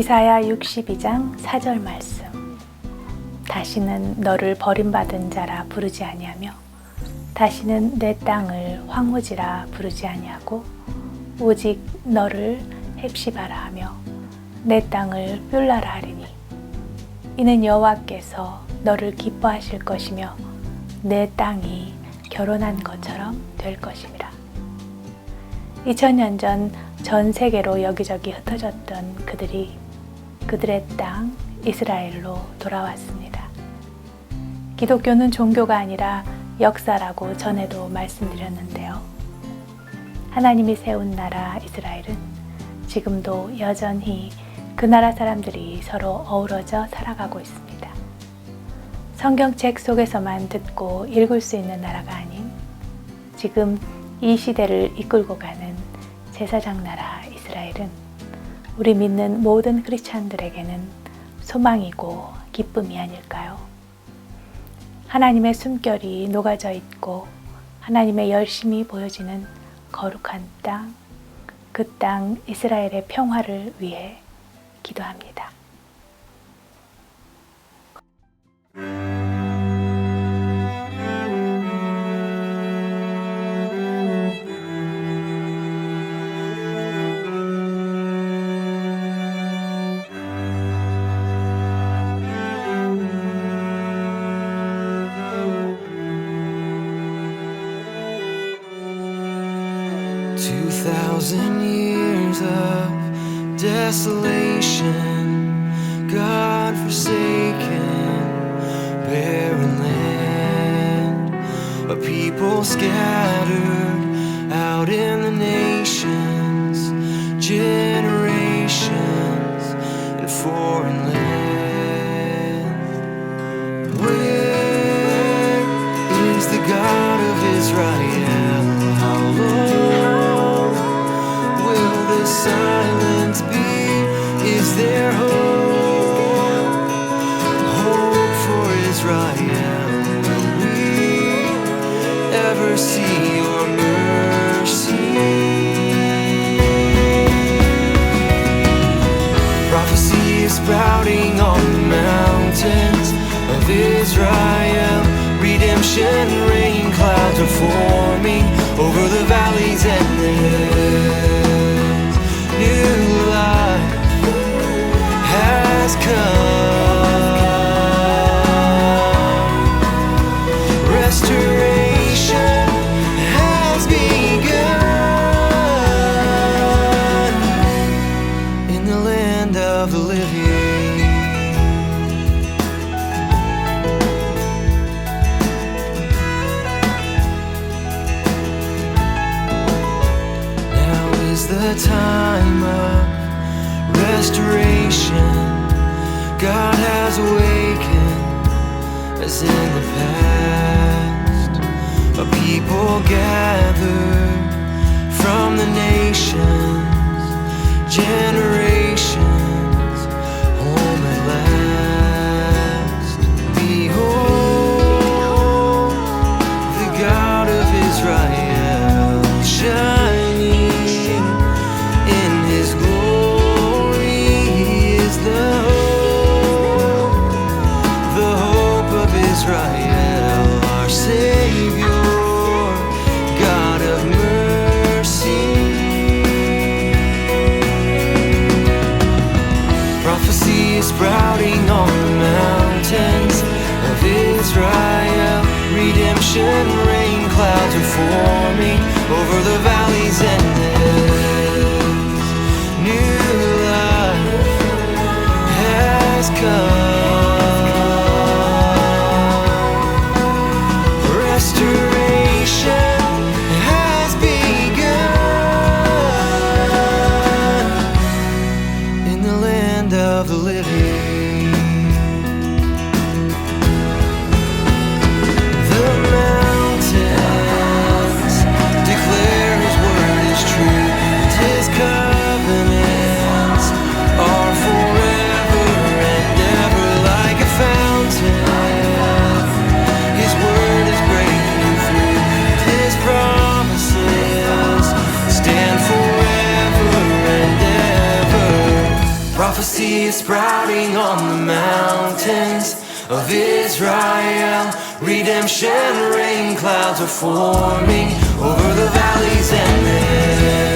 이사야 62장 4절 말씀. 다시는 너를 버림받은 자라 부르지 아니하며 다시는 내 땅을 황무지라 부르지 아니하고 오직 너를 헵시바라 하며 내 땅을 뿔라라 하리니 이는 여호와께서 너를 기뻐하실 것이며 내 땅이 결혼한 것처럼 될 것임이라. 2000년 전 전 세계로 여기저기 흩어졌던 그들의 땅 이스라엘로 돌아왔습니다. 기독교는 종교가 아니라 역사라고 전에도 말씀드렸는데요. 하나님이 세운 나라 이스라엘은 지금도 여전히 그 나라 사람들이 서로 어우러져 살아가고 있습니다. 성경책 속에서만 듣고 읽을 수 있는 나라가 아닌 지금 이 시대를 이끌고 가는 제사장 나라 이스라엘은 우리 믿는 모든 크리스천들에게는 소망이고 기쁨이 아닐까요? 하나님의 숨결이 녹아져 있고 하나님의 열심이 보여지는 거룩한 땅, 그 땅 이스라엘의 평화를 위해 기도합니다. Thousand years of desolation, God-forsaken, barren land, a people scattered out in the nations, generations in foreign land. Where is the God of Israel? How long silence be? Is there hope for Israel? Will we ever see your mercy? Prophecy is sprouting on the mountains of Israel. Redemption rain clouds are forming over the valleys and the hills. New life has come. Restoration has begun in the land of the living. Now is the time of restoration. God has awakened as in the past. A people gathered from the nations, generations, home at last. Behold, the God of Israel shining in His glory is the hope of Israel, our Savior, God of mercy. Prophecy is sprouting on the mountains of Israel. Redemption rain clouds are forming over the valleys and the hills. New life has come. Restoration has begun in the land of the living. The mountains declare His prophecy is sprouting on the mountains of Israel. Redemption rain clouds are forming over the valleys and hills.